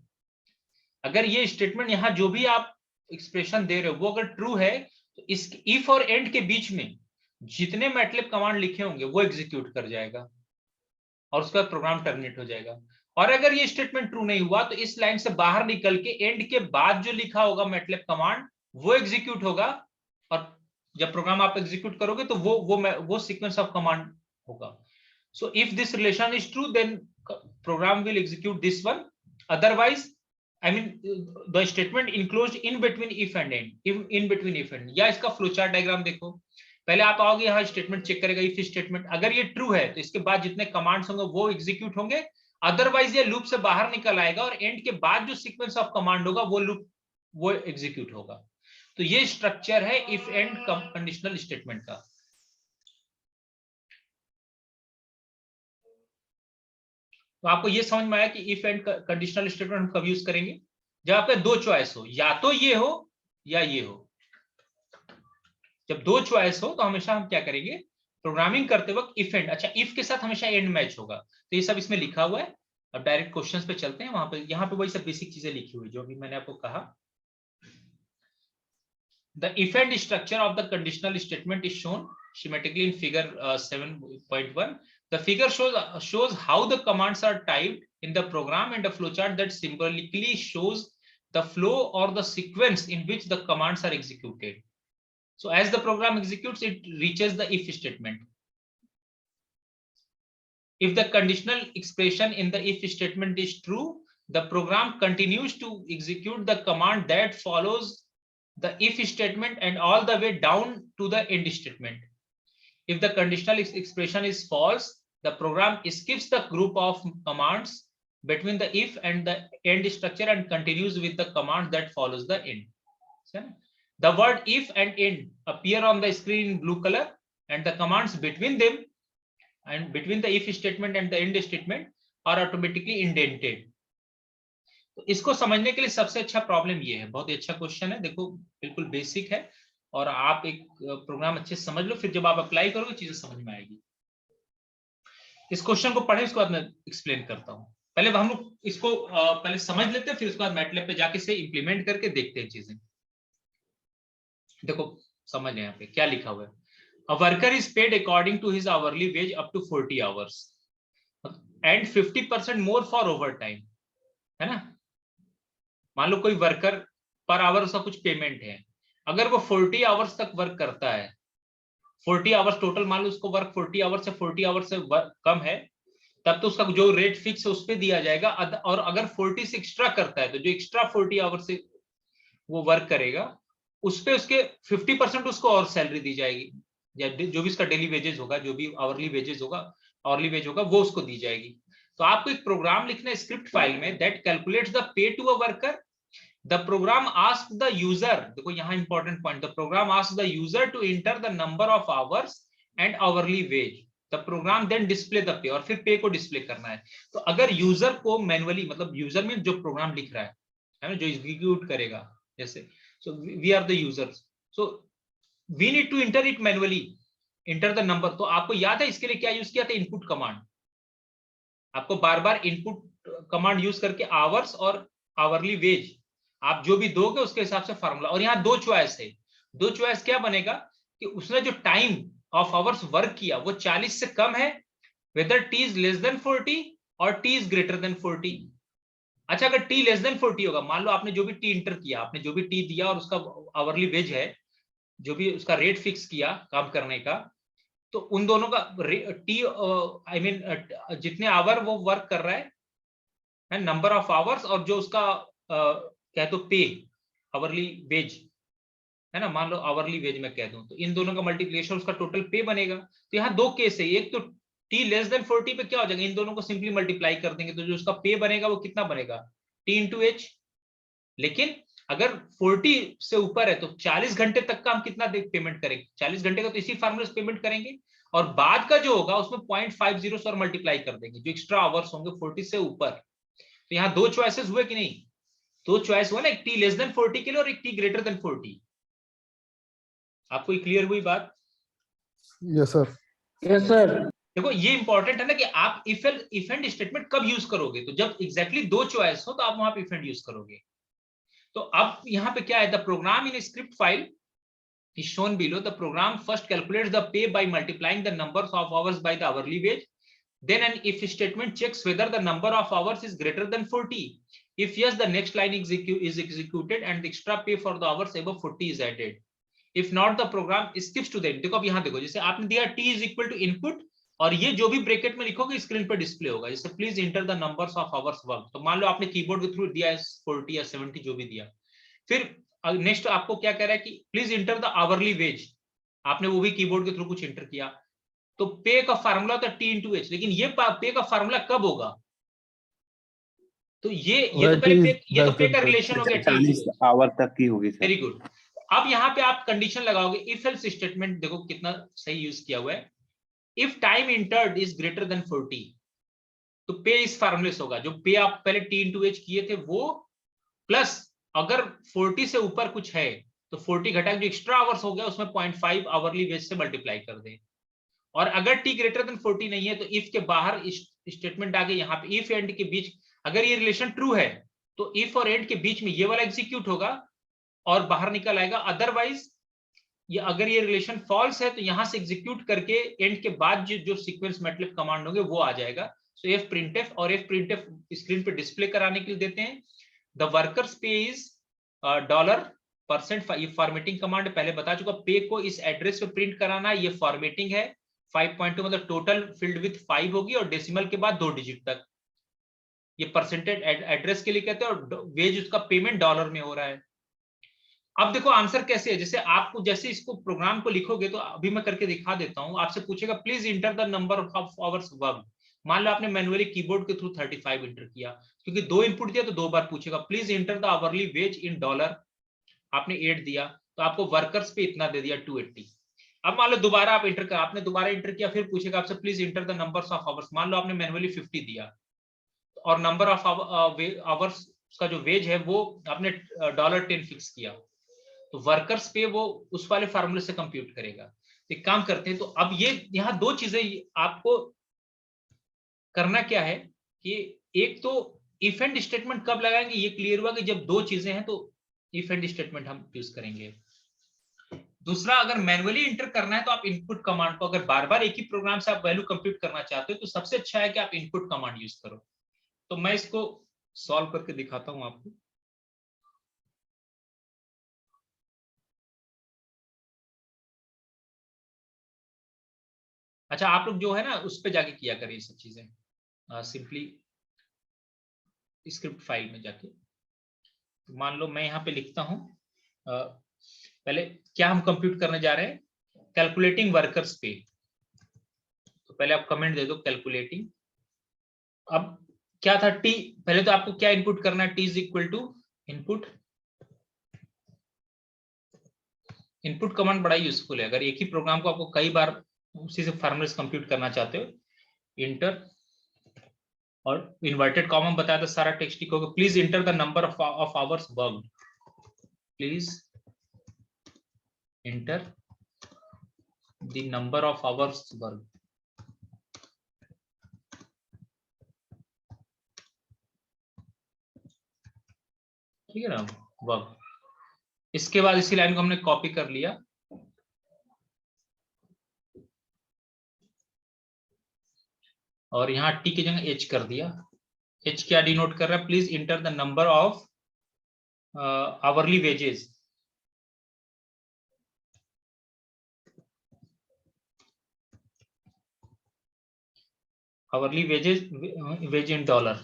अगर ये स्टेटमेंट यहाँ जो भी आप एक्सप्रेशन दे रहे हो वो अगर ट्रू है, तो इस इफ और एंड के बीच में जितने मैटलैब कमांड लिखे होंगे वो एग्जीक्यूट कर जाएगा और उसका प्रोग्राम टर्मिनेट हो जाएगा। और अगर ये स्टेटमेंट ट्रू नहीं हुआ तो इस लाइन से बाहर निकल के एंड के बाद जो लिखा होगा मैटलैब कमांड वो एग्जीक्यूट होगा, और जब प्रोग्राम आप एग्जीक्यूट करोगे तो वो सीक्वेंस ऑफ कमांड होगा। So if this relation is true then program will execute this one, otherwise I mean the statement enclosed in between if and end, in between if and। या इसका फ्लो चार्ट डायग्राम देखो, पहले आप आओगे यहाँ स्टेटमेंट चेक करेगा इफ स्टेटमेंट, अगर ये ट्रू है तो इसके बाद जितने कमांड्स होंगे वो एग्जीक्यूट होंगे, अदरवाइज ये लूप से बाहर निकल आएगा और एंड के बाद जो सीक्वेंस ऑफ कमांड होगा वो एग्जीक्यूट होगा। तो ये स्ट्रक्चर है इफ एंड कंडीशनल स्टेटमेंट का। तो आपको ये समझ में आया कि इफ एंड कंडीशनल स्टेटमेंट हम कब यूज करेंगे? जब आपके दो चॉइस हो, या तो ये हो या ये हो। जब दो चॉइस हो तो हमेशा हम क्या करेंगे, प्रोग्रामिंग करते वक्त इफ एंड, अच्छा इफ के साथ हमेशा एंड मैच होगा। तो ये सब इसमें लिखा हुआ है। अब डायरेक्ट क्वेश्चंस पे चलते हैं। वहां पे यहाँ पे वही सब बेसिक चीजें लिखी हुई जो भी मैंने आपको कहा। The if and structure of the conditional statement is shown schematically in figure 7.1. The figure shows how the commands are typed in the program, and a flowchart that symbolically shows the flow or the sequence in which the commands are executed. So as the program executes, it reaches the if statement. If the conditional expression in the if statement is true, the program continues to execute the command that follows the if statement and all the way down to the end statement. If the conditional expression is false, the program skips the group of commands between the if and the end structure and continues with the command that follows the end. The word if and end appear on the screen in blue color, and the commands between them and between the if statement and the end statement are automatically indented. तो इसको समझने के लिए सबसे अच्छा प्रॉब्लम ये है। बहुत ही अच्छा क्वेश्चन है, देखो बिल्कुल बेसिक है, और आप एक प्रोग्राम अच्छे से समझ लो, फिर जब आप अप्लाई करोगे चीजें समझ में आएगी। इस क्वेश्चन को पढ़े, उसके बाद मैं एक्सप्लेन करता हूँ। पहले हम लोग इसको पहले समझ लेते हैं, फिर उसके बाद मैटलैब पे जाके से इंप्लीमेंट करके देखते हैं चीजें। देखो समझ यहाँ पे क्या लिखा हुआ है। A worker is paid according to his hourly wage up to 40 hours and 50% more for overtime, है ना। मान लो कोई वर्कर पर आवर उसका कुछ पेमेंट है, अगर वो 40 आवर्स तक वर्क करता है, 40 आवर्स टोटल, मान लो उसको वर्क 40 आवर्स से 40 आवर्स से कम है, तब तो उसका जो रेट फिक्स है उस पे दिया जाएगा। और अगर 40 से एक्स्ट्रा करता है तो जो एक्स्ट्रा 40 आवर्स से वो वर्क करेगा उस पे उसके 50% उसको और सैलरी दी जाएगी, या जो भी उसका डेली वेजेस होगा, जो भी आवरली वेजेस होगा, आवरली वेज होगा, वो उसको दी जाएगी। तो आपको एक प्रोग्राम लिखना है स्क्रिप्ट फाइल में that calculates the pay to a worker. The program asks the user, देखो यहाँ important point, the program asks the user to enter the number of hours and hourly wage. The program then display the pay, और फिर पे को डिस्प्ले करना है। तो अगर यूजर को मैनुअली, मतलब यूजर में जो प्रोग्राम लिख रहा है ना, जो एग्जीक्यूट करेगा, जैसे so we are the users, so we need to enter it manually, enter the number। तो आपको याद है इसके लिए क्या यूज किया था? Input command. आपको बार बार इनपुट कमांड यूज करके आवर्स और आवरली वेज आप जो भी दोगे उसके हिसाब से फार्मूला। और यहाँ दो चॉइस है, दो चॉइस क्या बनेगा कि उसने जो टाइम ऑफ आवर्स वर्क किया वो 40 से कम है whether T is less than 40 और टी इज ग्रेटर देन 40। अच्छा, अगर टी लेस देन 40 होगा, मान लो आपने जो भी टी इंटर किया, आपने जो भी टी दिया और उसका आवरली वेज है, जो भी उसका रेट फिक्स किया काम करने का, तो उन दोनों का टी आई मीन जितने आवर वो वर्क कर रहा है नंबर ऑफ आवर्स, और जो उसका कह दो पे आवरली वेज है ना, मान लो आवरली वेज में कह दूं, तो इन दोनों का मल्टीप्लिकेशन उसका टोटल पे बनेगा। तो यहाँ दो केस है, एक तो टी लेस देन 40 पे क्या हो जाएगा, इन दोनों को सिंपली मल्टीप्लाई कर देंगे, तो जो उसका पे बनेगा वो कितना बनेगा, टी इंटू एच। लेकिन अगर 40 से ऊपर है तो 40 घंटे तक का हम कितना पेमेंट करेंगे, 40 घंटे का तो इसी फार्मूले से पेमेंट करेंगे, और बाद का जो होगा उसमें 0.50 से और मल्टीप्लाई कर देंगे, जो एक्स्ट्रा आवर्स होंगे 40 से ऊपर। तो यहाँ दो चॉइसेस हुए कि नहीं, दो चॉइस हुआ ना, एक टी लेस देन 40 के लिए और एक टी ग्रेटर देन 40। आपको क्लियर हुई बात? Yes sir. Yes sir. देखो ये इंपॉर्टेंट है ना कि आप इफ एंड स्टेटमेंट कब यूज करोगे, तो जब एग्जैक्टली दो चॉइस हो तो आप वहां पे इफ एंड यूज करोगे। तो अब यहाँ पे क्या है, the program in script file is shown below. The program first calculates the pay by multiplying the number of hours by the hourly wage. Then an if statement checks whether the number of hours is greater than 40. If yes, the next line is executed and the extra pay for the hours above 40 is added. If not, the program skips to the end. देखो अब यहाँ देखो, जैसे आपने दिया t is equal to input, और ये जो भी ब्रैकेट में लिखोगे स्क्रीन पर डिस्प्ले होगा, जैसे please enter the numbers of hours work. तो मान लो आपने कीबोर्ड के थ्रू दिया है 40 या 70 जो भी दिया, फिर नेक्स्ट आपको क्या कह रहा है कि please enter the hourly wage, आपने वो भी कीबोर्ड के थ्रू कुछ इंटर किया, तो पे का फार्मूला होता है टी इंटू एच। लेकिन ये पे का फार्मूला कब होगा, तो ये तो पहले ये तो पे का रिलेशन हो गया, 40 आवर तक की होगी सर। Very good. अब यहाँ पे आप कंडीशन लगाओगे, इफ एल्स स्टेटमेंट देखो कितना सही यूज किया हुआ है, if time entered is greater than 40, तो पे इस फार्मूले से होगा, जो पे आप पहले टी इंटू एच किए थे वो, प्लस अगर 40 से ऊपर कुछ है तो 40 घटा जो एक्स्ट्रा आवर्स हो गया उसमें 0.5 आवरली वेज से मल्टीप्लाई कर दे। और अगर टी ग्रेटर देन 40 नहीं है तो इफ के बाहर स्टेटमेंट आगे, यहाँ पे इफ एंड के बीच अगर ये रिलेशन ट्रू है तो इफ और एंड के बीच में ये वाला एग्जीक्यूट होगा और बाहर निकल आएगा, अदरवाइज ये अगर ये रिलेशन फॉल्स है तो यहां से एग्जीक्यूट करके एंड के बाद जो सीक्वेंस मैटलिब कमांड होंगे वो आ जाएगा। सो एफ प्रिंटफ, और एफ प्रिंटफ स्क्रीन पे डिस्प्ले कराने के लिए देते हैं। The workers pay is $%, ये फॉर्मेटिंग कमांड पहले बता चुका, पे को इस एड्रेस पे प्रिंट कराना, ये फॉर्मेटिंग है। 5.2 मतलब टोटल फील्ड विथ 5 होगी और डेसिमल के बाद 2 डिजिट तक, ये परसेंटेज एड्रेस के लिए कहते हैं, और वेज उसका पेमेंट डॉलर में हो रहा है। अब देखो आंसर कैसे है, जैसे आपको जैसे इसको प्रोग्राम को लिखोगे तो अभी मैं करके दिखा देता हूं, आपसे पूछेगा please enter the number of hours work. मान लो आपने मैन्युअली कीबोर्ड के थ्रू 35 इंटर किया, क्योंकि 2 इनपुट दिया तो 2 बार पूछेगा, please enter the hourly ways in dollar, आपने 8 दिया तो आपको वर्कर्स पे इतना दे दिया 280। अब मान लो दोबारा आप इंटर कर, आपने दोबारा इंटर किया, फिर पूछेगा आपसे please enter the numbers of hours. मान लो आपने मैन्युअली 50 दिया और नंबर ऑफ आवर्स का जो वेज है वो आपने $10 फिक्स किया, तो वर्कर्स पे वो उस वाले फार्मूले से कंप्यूट करेगा। एक काम करते हैं, तो अब ये यहाँ दो चीजें आपको करना क्या है कि एक तो इफ एंड स्टेटमेंट कब लगाएंगे ये क्लियर हुआ कि जब दो चीजें हैं तो इफ एंड स्टेटमेंट हम यूज करेंगे। दूसरा, अगर मैन्युअली इंटर करना है तो आप इनपुट कमांड को, अगर बार बार एक ही प्रोग्राम से आप वैल्यू कंप्यूट करना चाहते हो तो सबसे अच्छा है कि आप इनपुट कमांड यूज करो। तो मैं इसको सॉल्व करके दिखाता हूं आपको। अच्छा, आप लोग जो है ना उस पे जाके किया करिए सब चीजें, सिंपली स्क्रिप्ट फाइल में जाके। तो मान लो मैं यहाँ पे लिखता हूं, पहले क्या हम कंप्यूट करने जा रहे हैं, कैलकुलेटिंग वर्कर्स पे। तो पहले आप कमेंट दे दो कैलकुलेटिंग। अब क्या था टी, पहले तो आपको क्या इनपुट करना है, T is equal to input. Input command बड़ा यूजफुल है, अगर एक ही प्रोग्राम को आपको कई बार उसी से फार्मूले कंप्यूट करना चाहते हो। इंटर और इन्वर्टेड कॉमा बताया था, सारा टेक्स्ट लिखोगे, please enter the number of hours worked, please enter the number of hours worked. ठीक है ना, वर्क। इसके बाद इसी लाइन को हमने कॉपी कर लिया, और यहाँ टी की जगह एच कर दिया। एच क्या डिनोट कर रहा है? Please enter the number of hourly wages. Hourly wages, ways in dollar.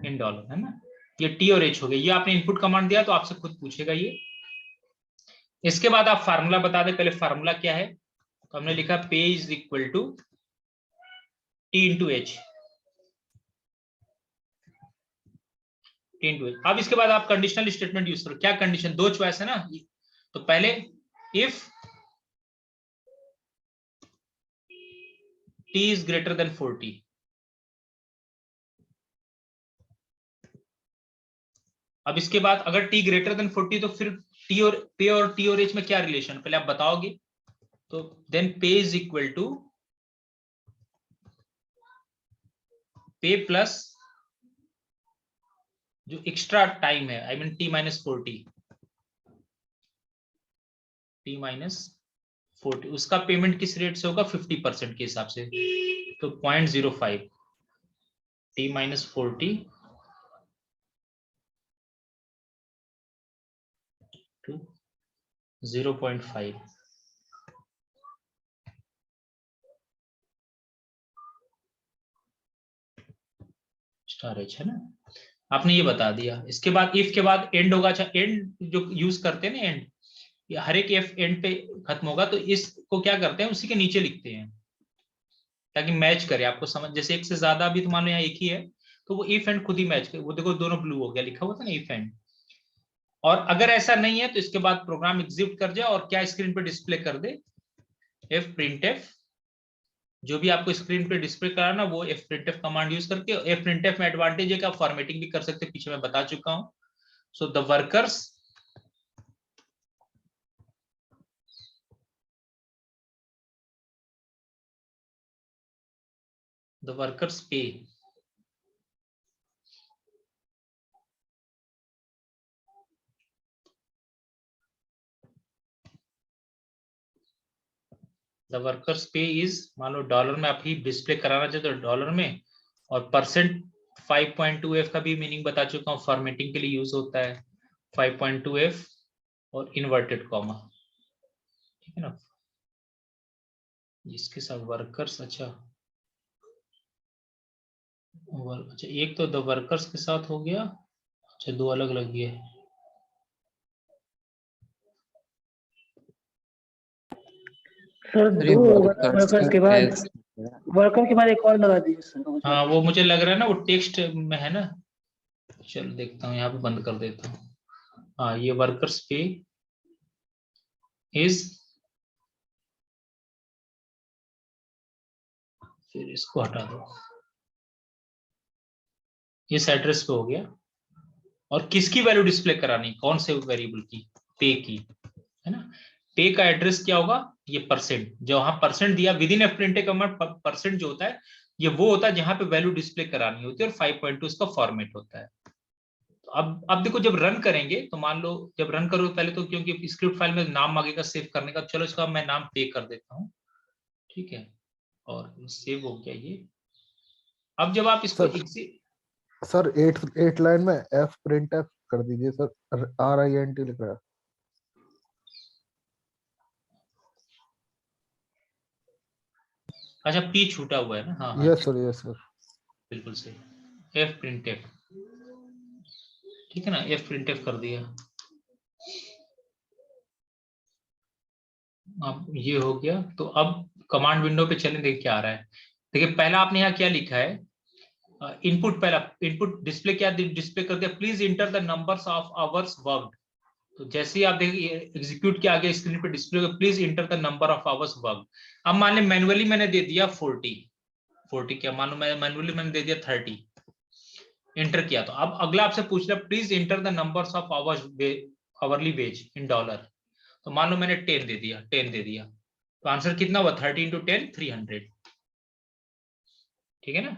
In dollar है ना, ये टी और एच हो गया। ये आपने इनपुट कमांड दिया तो आपसे खुद पूछेगा ये। इसके बाद आप फार्मूला बता दें। पहले फार्मूला क्या है? तो हमने लिखा pay is equal to T into H. अब इसके बाद आप कंडीशनल स्टेटमेंट यूज करो। क्या कंडीशन? दो चॉइस है ना। तो पहले if T is greater than 40, अब इसके बाद अगर टी ग्रेटर देन 40 तो फिर टी और पे और टी और एच में क्या रिलेशन, पहले आप बताओगे। तो देन पे इज इक्वल टू पे प्लस जो एक्स्ट्रा टाइम है, I mean T minus 40, T minus 40, उसका पेमेंट किस रेट से होगा? 50% के हिसाब से। तो 0.05 T minus 40 to 0.5। Star H है ना, आपने ये बता दिया। इसके बाद इफ के बाद एंड होगा। अच्छा, एंड जो यूज करते हैं ना, एंड, हर एक एफ एंड पे खत्म होगा तो इसको क्या करते हैं, उसी के नीचे लिखते हैं ताकि मैच करे, आपको समझ। जैसे एक से ज्यादा भी तो मान लो यहाँ एक ही है तो वो इफ एंड खुद ही मैच करे। वो देखो दोनों ब्लू हो गया, लिखा हुआ था ना इफ एंड। और अगर ऐसा नहीं है तो इसके बाद प्रोग्राम एग्जीक्यूट कर जाए और क्या स्क्रीन पे डिस्प्ले कर दे? F print F. जो भी आपको स्क्रीन पे डिस्प्ले कराना वो F print F command use करके। एफ प्रिंट एफ में एडवांटेज है कि आप फॉर्मेटिंग भी कर सकते हैं, पीछे मैं बता चुका हूं। सो द वर्कर्स पे द वर्कर्स पे इज, मान लो डॉलर में आप ही डिस्प्ले कराना चाहते हो तो डॉलर में। और परसेंट 5.2f का भी मीनिंग बता चुका हूँ, फॉर्मेटिंग के लिए यूज होता है 5.2f और इन्वर्टेड कॉमा, ठीक है ना। इसके साथ वर्कर्स, अच्छा अच्छा, एक तो द वर्कर्स के साथ हो गया। अच्छा, दो अलग अलग ये। सर अरे दो वर्कर्स वर्कर्स के बाद, एस वर्कर के बाद एक और लगा दीजिए सर। हाँ वो मुझे लग रहा है ना वो टेक्स्ट में है ना। चलो देखता हूँ, यहाँ पे बंद कर देता हूँ। हाँ, ये वर्कर्स पे इज, फिर इसको हटा दो, इस एड्रेस पे हो गया। और किसकी वैल्यू डिस्प्ले करानी? कौन से वेरिएबल की? पे की, है ना। पे का एड्रेस क्या होगा? ये परसेंट, जहां परसेंट दिया with in F print command, percent जो होता है ये वो होता है जहां पे वैल्यू डिस्प्ले करानी होती है, और 5.2 इसका फॉर्मेट होता है। तो अब देखो जब रन करेंगे तो मान लो जब रन करो पहले तो, क्योंकि स्क्रिप्ट फाइल में नाम मांगेगा सेव करने का, चलो इसका मैं नाम पे कर देता हूँ, ठीक है। और सेव हो गया ये। अब जब आप इसको सर 8 लाइन में एफ प्रिंट एफ कर दीजिए सर, RINT लिख रहा है। अच्छा, पी छूटा हुआ है ना, हाँ हाँ, यस सर। बिल्कुल सही। एफ प्रिंट एफ, ठीक है ना, एफ प्रिंट एफ कर दिया। अब ये हो गया तो अब कमांड विंडो पे चलें, देखिए क्या आ रहा है। देखिए पहला आपने यहाँ क्या लिखा है? इनपुट, पहला इनपुट डिस्प्ले क्या डिस्प्ले कर दिया? Please enter the numbers of hours worked. तो जैसे ही आप देखिए एग्जीक्यूट किया आगे स्क्रीन पे display, please enter the number of hours worked. अब मान लें मैनुअली मैंने दे दिया 40 क्या, मान लो मैं मैनुअली मैंने दे दिया 30, इंटर किया। तो अब अगला आपसे पूछ रहा है please enter the numbers of hours hourly ways in dollar. तो मान लो मैंने 10 दे दिया, 10 दे दिया, तो आंसर कितना हुआ? 30 इंटू 10 300, ठीक है ना।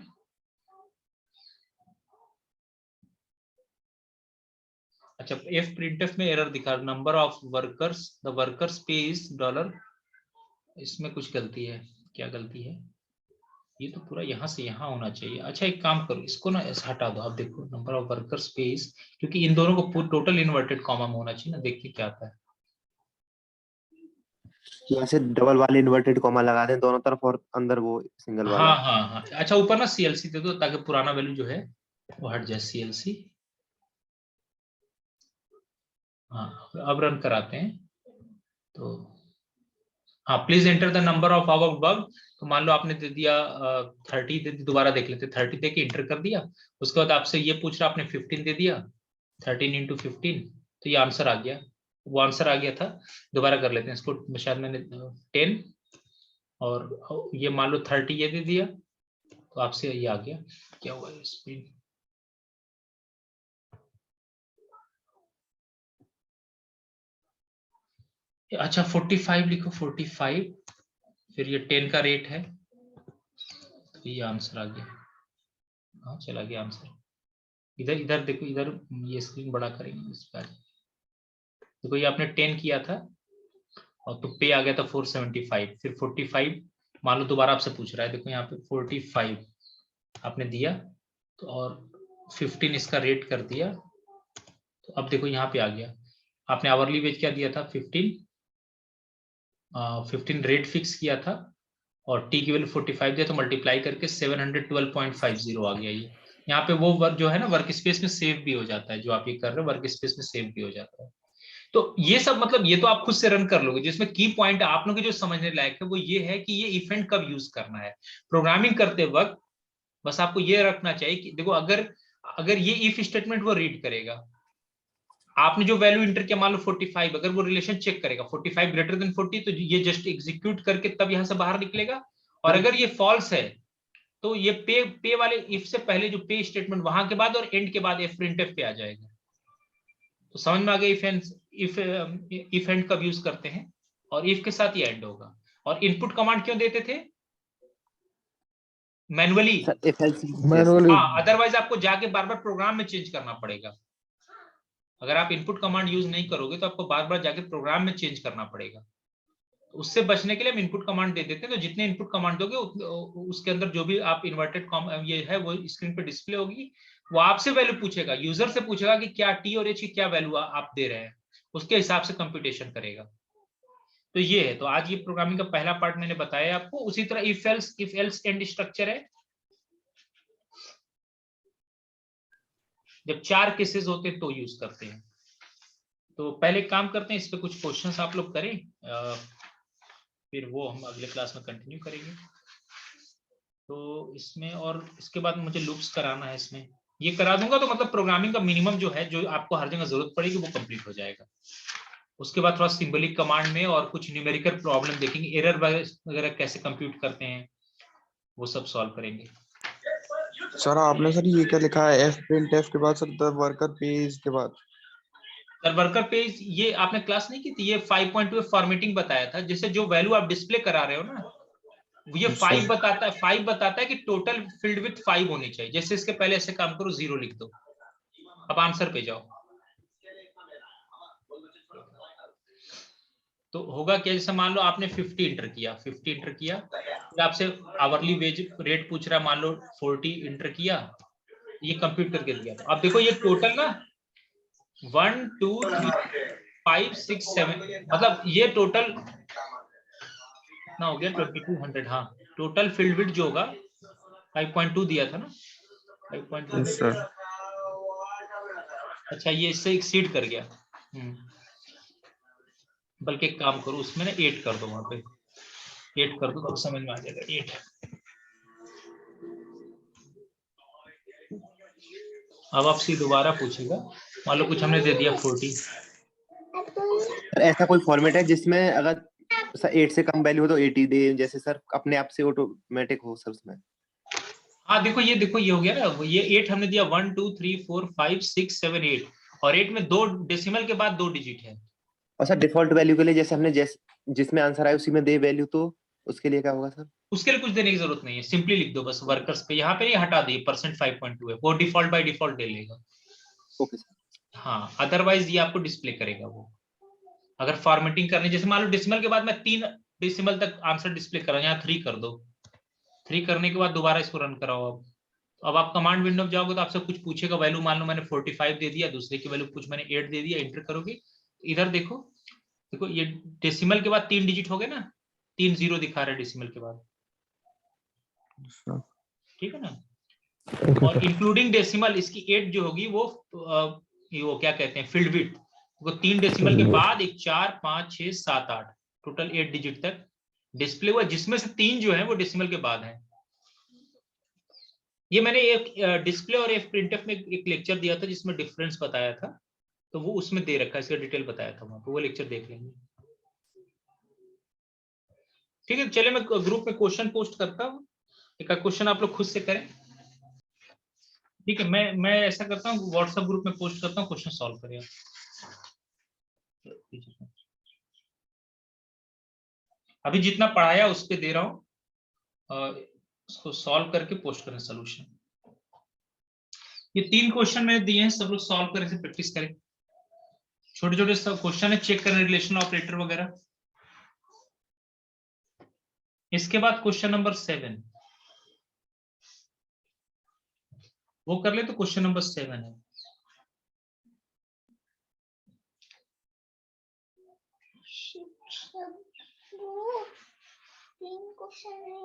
अच्छा एफ प्रिंटफ में एरर दिखा, number of workers, the workers पे इज डॉलर, इसमें कुछ गलती है, क्या गलती है? ये तो पूरा यहाँ से यहाँ होना चाहिए। अच्छा एक काम करो, इसको ना ऐसे हटा दो, आप देखो नंबर ऑफ वर्कर्स पे इज, क्योंकि इन दोनों को टोटल इन्वर्टेड कॉमा में होना चाहिए ना, देखिए क्या आता है। यहाँ से डबल वाले इन्वर्टेड कॉमा लगा दें दोनों तरफ और अंदर वो सिंगल वाला। हाँ हाँ हाँ, अच्छा ऊपर ना सीएलसी दे दो ताकि पुराना वैल्यू जो है वो हट जाए, सीएलसी। हाँ अब रन कराते हैं तो हाँ, please enter the number of hour बग। तो मान लो आपने दे दिया 30 दे दी, दोबारा देख लेते, 30 दे के इंटर कर दिया, उसके बाद आपसे ये पूछ रहा, आपने 15 दे दिया, 13 इंटू 15, तो ये आंसर आ गया, वो आंसर आ गया था। दोबारा कर लेते हैं इसको, शायद मैंने 10 और ये मान लो 30 ये दे दिया, तो आपसे ये आ गया, क्या हुआ स्पीड? अच्छा 45 लिखो, 45, फिर ये 10 का रेट है, तो ये आंसर आ गया। हाँ चला गया आंसर। इधर इधर देखो, इधर ये स्क्रीन बड़ा करेंगे इस पर, देखो ये आपने 10 किया था और तो पे आ गया था 475, फिर 45 मान लो दोबारा आपसे पूछ रहा है, देखो यहाँ पे 45 आपने दिया तो और 15 इसका रेट कर दिया, तो अब देखो यहाँ पे आ गया, आपने आवरली वेज क्या दिया था 15 रेट फिक्स किया था और टी की वैल्यू 45 दिया, तो मल्टीप्लाई करके 712.50 आ गया। ये यहाँ पे वो वर्क जो है ना वर्क स्पेस में सेव भी हो जाता है, जो आप ये कर रहे हो वर्क स्पेस में सेव भी हो जाता है। तो ये सब मतलब ये तो आप खुद से रन कर लोगे, जिसमें की पॉइंट आप लोग जो समझने लायक है वो ये है कि ये इवेंट कब यूज करना है प्रोग्रामिंग करते वक्त। बस आपको ये रखना चाहिए कि देखो अगर अगर ये इफ स्टेटमेंट वो रीड करेगा, आपने जो वैल्यू इंटर किया मान लो 45, अगर वो रिलेशन चेक करेगा 45 ग्रेटर देन 40, तो ये जस्ट एग्जीक्यूट करके तब यहां से बाहर निकलेगा। और अगर ये फॉल्स है तो ये पे वाले इफ से पहले जो पे स्टेटमेंट वहां के बाद और एंड के बाद एफ प्रिंटफ पे आ जाएगा। तो समझ में आ गया इफ एंड कब यूज करते हैं, और इफ के साथ ये एंड होगा। और इनपुट कमांड क्यों देते थे मैनुअली? मैनुअली। हाँ अदरवाइज आपको जाके बार बार प्रोग्राम में चेंज करना पड़ेगा। अगर आप इनपुट कमांड यूज नहीं करोगे तो आपको बार बार जाके प्रोग्राम में चेंज करना पड़ेगा। तो उससे बचने के लिए हम इनपुट कमांड दे देते हैं, तो जितने इनपुट कमांड दोगे उसके अंदर जो भी आप इन्वर्टेड ये है वो स्क्रीन पे डिस्प्ले होगी। वो आपसे वैल्यू पूछेगा, यूजर से पूछेगा कि क्या टी और एच की क्या वैल्यू आप दे रहे हैं, उसके हिसाब से कंप्यूटेशन करेगा। तो ये है, तो आज ये प्रोग्रामिंग का पहला पार्ट मैंने बताया आपको। उसी तरह इफ एल्स एंड स्ट्रक्चर है, जब 4 केसेस होते हैं तो यूज करते हैं। तो पहले काम करते हैं, इस पे कुछ क्वेश्चंस आप लोग करें, फिर वो हम अगले क्लास में कंटिन्यू करेंगे। तो इसमें और इसके बाद मुझे लूप्स कराना है, इसमें ये करा दूंगा तो मतलब प्रोग्रामिंग का मिनिमम जो है जो आपको हर जगह जरूरत पड़ेगी वो कंप्लीट हो जाएगा। उसके बाद थोड़ा सिंबलिक कमांड में और कुछ न्यूमेरिकल प्रॉब्लम देखेंगे, एरर वगैरह कैसे कंप्यूट करते हैं वो सब सॉल्व करेंगे। सर आपने सर ये क्या लिखा है एफ प्रिंट एफ के बाद सर द वर्कर पेज के बाद? सर वर्कर पेज ये आपने क्लास नहीं की थी, ये 5.2 फॉर्मेटिंग बताया था, जैसे जो वैल्यू आप डिस्प्ले करा रहे हो ना ये 5 बताता है, 5 बताता है कि टोटल फील्ड विथ 5 होनी चाहिए। जैसे इसके पहले ऐसे काम करो 0 लिख दो, अब आंसर पे जाओ तो होगा क्या, जैसे मान लो आपने 50 इंटर किया, 50 इंटर किया, फिर आपसे आवरली वेज रेट पूछ रहा है, मान लो 40 इंटर किया, ये कंप्यूट करके दिया। अब देखो ये टोटल ना 1 2 3 5 6 7 मतलब ये टोटल कितना हो गया 2200। हाँ टोटल फील्ड विड्थ जो होगा 5.2 दिया था ना 5.2। सर अच्छा ये इससे एक्सीड कर गया, बल्कि एक काम करो उसमें ना 8 कर दो, वहां पे 8 कर दो तो समझ में आ जाएगा 8। अब आपसे दोबारा पूछेगा, मान लो कुछ हमने दे दिया 40। ऐसा कोई फॉर्मेट है जिसमें अगर 8 से कम वैल्यू हो तो 80 दे, जैसे सर अपने आप से ऑटोमेटिक हो सर उसमें? हाँ देखो ये हो गया ना, ये 8 हमने दिया 1 2 3 4 5 6 7 8 और 8 में 2 डेसिमल के बाद 2 डिजिट है। और सर डिफॉल्ट वैल्यू के लिए जैसे हमने जिसमें आंसर आया उसी में दे वैल्यू, तो उसके लिए क्या होगा सर? उसके लिए कुछ देने की जरूरत नहीं है, सिंपली लिख दो बस वर्कर्स पे, यहाँ पे नहीं हटा दी %5.2 है, वो डिफॉल्ट बाय डिफॉल्ट दे लेगा। Okay sir. हाँ, अदरवाइज ये आपको डिस्प्ले करेगा वो। अगर फॉर्मेटिंग करनी, जैसे मान लो डेसिमल के बाद मैं 3 डेसिमल तक आंसर डिस्प्ले कर रहा हूँ, यहाँ 3 कर दो, 3 करने के बाद दोबारा इसको रन कराओ। अब आप कमांड विंडो में जाओगे तो आपसे कुछ पूछेगा, वैल्यू मान लो मैंने 45 दे दिया, दूसरे की वैल्यू कुछ मैंने 8 दे दिया, एंटर करोगे। इधर देखो, देखो ये डेसिमल के बाद 3 डिजिट हो गए ना, 3 0 दिखा रहा है डेसिमल के बाद, ठीक है ना। और इंक्लूडिंग डेसिमल इसकी 8 जो होगी वो वो क्या कहते हैं, फील्ड विड्थ, वो 3 डेसिमल के बाद एक 4 5 6 7 8 टोटल 8 डिजिट तक डिस्प्ले हुआ, जिसमें से 3 जो है वो डेसिमल के बाद है। ये मैंने एक डिस्प्ले और एक प्रिंटफ में एक लेक्चर दिया था जिसमें डिफरेंस बताया था, तो वो उसमें दे रखा है, इसका डिटेल बताया था वहां, तो वो लेक्चर देख लेंगे। ठीक है, चलिए मैं ग्रुप में क्वेश्चन पोस्ट करता हूँ, एक क्वेश्चन आप लोग खुद से करें। ठीक है, मैं ऐसा करता हूँ, व्हाट्सएप ग्रुप में पोस्ट करता हूँ, क्वेश्चन सॉल्व करें आप। अभी जितना पढ़ाया उस पे दे रहा हूँ, उसको सॉल्व करके पोस्ट करें सोल्यूशन। ये 3 क्वेश्चन मैंने दिए हैं, सब लोग सॉल्व करें, से प्रैक्टिस करें। छोटे छोटे सब क्वेश्चन है, चेक करें रिलेशन ऑपरेटर वगैरह। इसके बाद क्वेश्चन नंबर 7 वो कर ले, तो क्वेश्चन नंबर 7 है। तीन क्वेश्चन है।